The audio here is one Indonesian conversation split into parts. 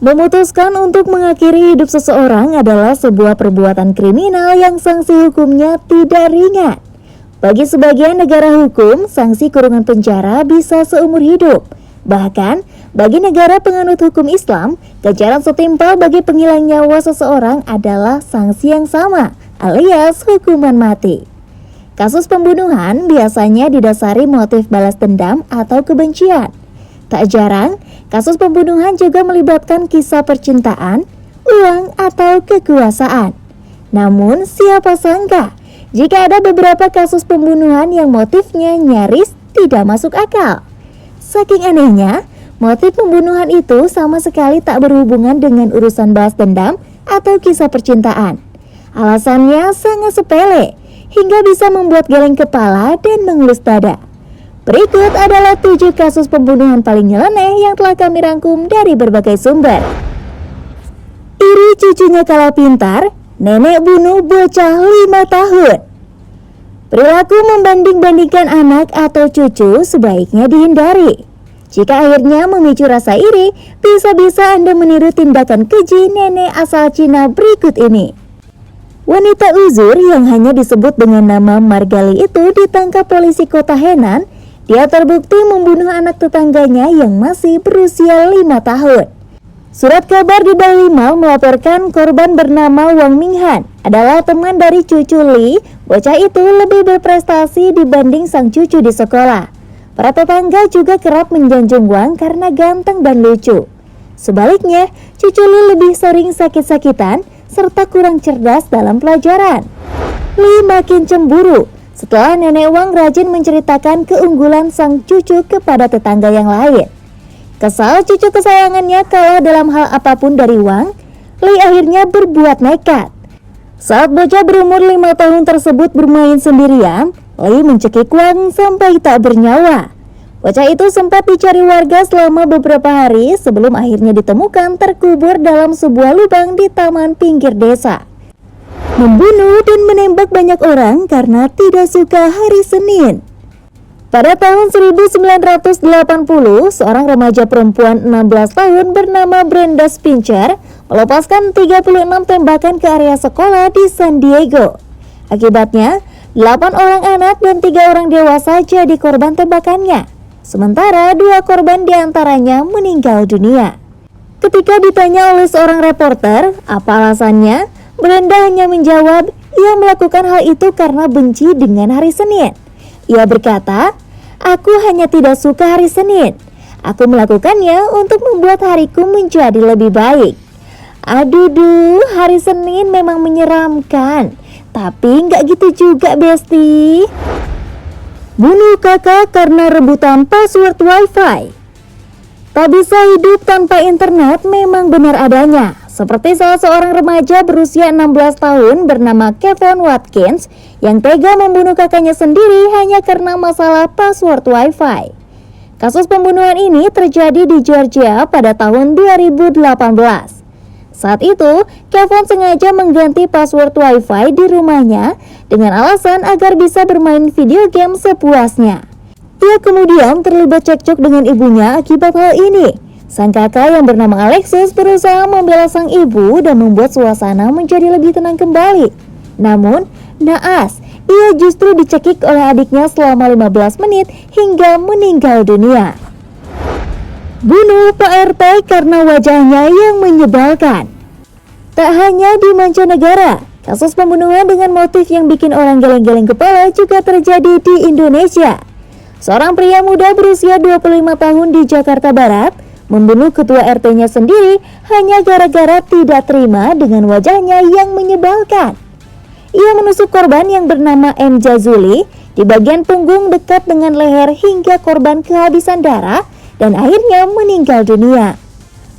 Memutuskan untuk mengakhiri hidup seseorang adalah sebuah perbuatan kriminal yang sanksi hukumnya tidak ringan. Bagi sebagian negara hukum, sanksi kurungan penjara bisa seumur hidup. Bahkan, bagi negara penganut hukum Islam, ganjaran setimpal bagi penghilang nyawa seseorang adalah sanksi yang sama, alias hukuman mati. Kasus pembunuhan biasanya didasari motif balas dendam atau kebencian. Tak jarang, kasus pembunuhan juga melibatkan kisah percintaan, uang, atau kekuasaan. Namun, siapa sangka jika ada beberapa kasus pembunuhan yang motifnya nyaris tidak masuk akal. Saking anehnya, motif pembunuhan itu sama sekali tak berhubungan dengan urusan balas dendam atau kisah percintaan. Alasannya sangat sepele, hingga bisa membuat geleng kepala dan mengelus dada. Berikut adalah 7 kasus pembunuhan paling nyeleneh yang telah kami rangkum dari berbagai sumber. Iri cucunya kalah pintar, nenek bunuh bocah 5 tahun. Perilaku membanding-bandingkan anak atau cucu sebaiknya dihindari. Jika akhirnya memicu rasa iri, bisa-bisa Anda meniru tindakan keji nenek asal Cina berikut ini. Wanita uzur yang hanya disebut dengan nama Margali itu ditangkap polisi kota Henan. Dia terbukti membunuh anak tetangganya yang masih berusia 5 tahun. Surat kabar di Bali Mal melaporkan korban bernama Wang Minghan adalah teman dari cucu Li. Bocah itu lebih berprestasi dibanding sang cucu di sekolah. Para tetangga juga kerap menjanjung Wang karena ganteng dan lucu. Sebaliknya, cucu Li lebih sering sakit-sakitan serta kurang cerdas dalam pelajaran. Li makin cemburu setelah nenek Wang rajin menceritakan keunggulan sang cucu kepada tetangga yang lain. Kesal cucu kesayangannya kalah dalam hal apapun dari Wang, Li akhirnya berbuat nekat. Saat bocah berumur 5 tahun tersebut bermain sendirian, Li mencekik Wang sampai tak bernyawa. Bocah itu sempat dicari warga selama beberapa hari sebelum akhirnya ditemukan terkubur dalam sebuah lubang di taman pinggir desa. Membunuh dan menembak banyak orang karena tidak suka hari Senin. Pada tahun 1980, seorang remaja perempuan 16 tahun bernama Brenda Spincher melepaskan 36 tembakan ke area sekolah di San Diego. Akibatnya, 8 orang anak dan 3 orang dewasa jadi korban tembakannya. Sementara 2 korban diantaranya meninggal dunia. Ketika ditanya oleh seorang reporter apa alasannya, Brenda hanya menjawab ia melakukan hal itu karena benci dengan hari Senin. Ia berkata, "Aku hanya tidak suka hari Senin. Aku melakukannya untuk membuat hariku menjadi lebih baik." Aduh, hari Senin memang menyeramkan. Tapi nggak gitu juga, Besti. Bunuh kakak karena rebutan password wifi. Tak bisa hidup tanpa internet memang benar adanya. Seperti salah seorang remaja berusia 16 tahun bernama Kevon Watkins yang tega membunuh kakaknya sendiri hanya karena masalah password wifi. Kasus pembunuhan ini terjadi di Georgia pada tahun 2018. Saat itu, Kevon sengaja mengganti password wifi di rumahnya dengan alasan agar bisa bermain video game sepuasnya. Ia kemudian terlibat cekcok dengan ibunya akibat hal ini. Sang kakak yang bernama Alexis berusaha membela sang ibu dan membuat suasana menjadi lebih tenang kembali. Namun, naas, ia justru dicekik oleh adiknya selama 15 menit hingga meninggal dunia. Bunuh Pak RT karena wajahnya yang menyebalkan. Tak hanya di mancanegara, kasus pembunuhan dengan motif yang bikin orang geleng-geleng kepala juga terjadi di Indonesia. Seorang pria muda berusia 25 tahun di Jakarta Barat membunuh ketua RT-nya sendiri hanya gara-gara tidak terima dengan wajahnya yang menyebalkan. Ia menusuk korban yang bernama M. Jazuli di bagian punggung dekat dengan leher hingga korban kehabisan darah dan akhirnya meninggal dunia.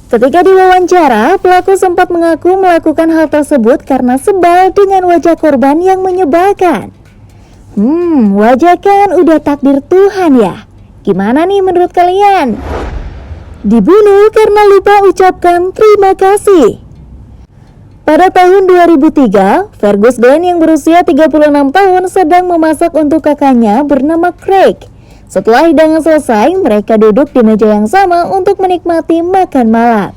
Ketika diwawancara, pelaku sempat mengaku melakukan hal tersebut karena sebal dengan wajah korban yang menyebalkan. Wajah kan udah takdir Tuhan ya. Gimana nih menurut kalian? Dibunuh karena lupa ucapkan terima kasih. Pada tahun 2003, Fergus Glenn yang berusia 36 tahun sedang memasak untuk kakaknya bernama Craig. Setelah hidangan selesai, mereka duduk di meja yang sama untuk menikmati makan malam.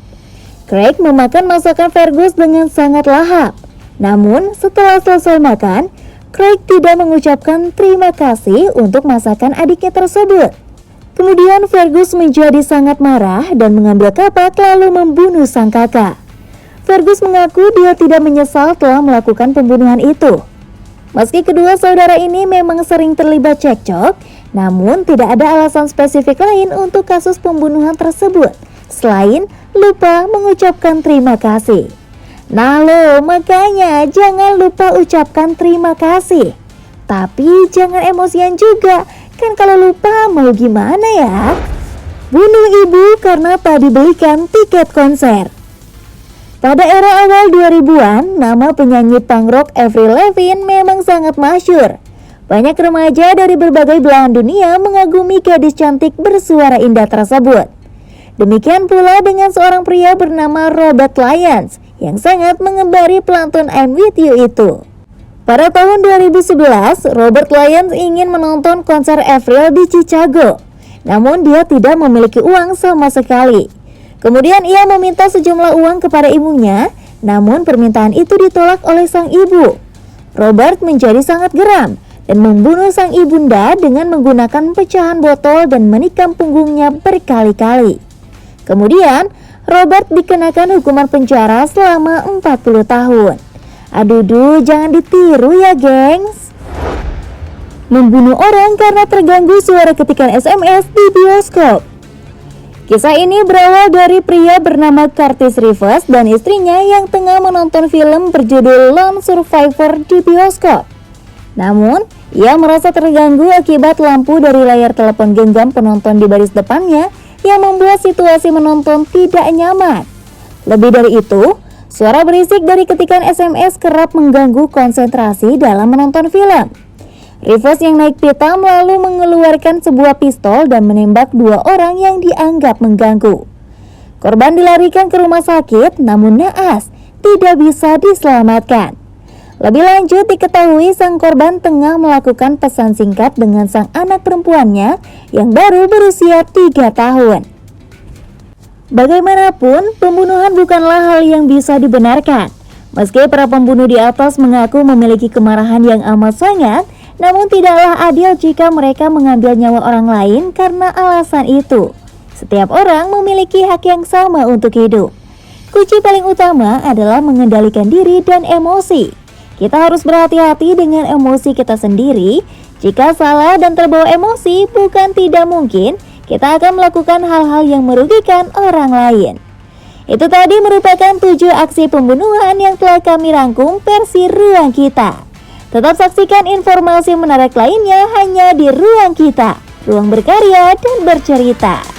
Craig memakan masakan Fergus dengan sangat lahap. Namun setelah selesai makan, Craig tidak mengucapkan terima kasih untuk masakan adiknya tersebut. Kemudian Fergus menjadi sangat marah dan mengambil kapak lalu membunuh sang kakak. Fergus mengaku dia tidak menyesal telah melakukan pembunuhan itu. Meski kedua saudara ini memang sering terlibat cekcok, namun tidak ada alasan spesifik lain untuk kasus pembunuhan tersebut selain lupa mengucapkan terima kasih. Nah lo, makanya jangan lupa ucapkan terima kasih. Tapi jangan emosian juga, kan kalau lupa mau gimana ya? Bunuh ibu karena tak dibelikan tiket konser. Pada era awal 2000-an, nama penyanyi punk rock Avril Lavigne memang sangat masyhur. Banyak remaja dari berbagai belahan dunia mengagumi gadis cantik bersuara indah tersebut. Demikian pula dengan seorang pria bernama Robert Lyons yang sangat mengembari pelantun I'm With You itu. Pada tahun 2011, Robert Lyons ingin menonton konser Avril di Chicago, namun dia tidak memiliki uang sama sekali. Kemudian ia meminta sejumlah uang kepada ibunya, namun permintaan itu ditolak oleh sang ibu. Robert menjadi sangat geram dan membunuh sang ibunda dengan menggunakan pecahan botol dan menikam punggungnya berkali-kali. Kemudian, Robert dikenakan hukuman penjara selama 40 tahun. Aduh, jangan ditiru ya, gengs. Membunuh orang karena terganggu suara ketikan SMS di bioskop. Kisah ini berawal dari pria bernama Curtis Rivers dan istrinya yang tengah menonton film berjudul Lone Survivor di bioskop. Namun, ia merasa terganggu akibat lampu dari layar telepon genggam penonton di baris depannya yang membuat situasi menonton tidak nyaman. Lebih dari itu, suara berisik dari ketikan SMS kerap mengganggu konsentrasi dalam menonton film. Rivers yang naik pitam lalu mengeluarkan sebuah pistol dan menembak dua orang yang dianggap mengganggu. Korban dilarikan ke rumah sakit, namun naas tidak bisa diselamatkan. Lebih lanjut diketahui sang korban tengah melakukan pesan singkat dengan sang anak perempuannya yang baru berusia 3 tahun. Bagaimanapun, pembunuhan bukanlah hal yang bisa dibenarkan. Meski para pembunuh di atas mengaku memiliki kemarahan yang amat sangat, namun tidaklah adil jika mereka mengambil nyawa orang lain karena alasan itu. Setiap orang memiliki hak yang sama untuk hidup. Kunci paling utama adalah mengendalikan diri dan emosi. Kita harus berhati-hati dengan emosi kita sendiri. Jika salah dan terbawa emosi, bukan tidak mungkin kita akan melakukan hal-hal yang merugikan orang lain. Itu tadi merupakan 7 aksi pembunuhan yang telah kami rangkum versi Ruang Kita. Tetap saksikan informasi menarik lainnya hanya di Ruang Kita, ruang berkarya dan bercerita.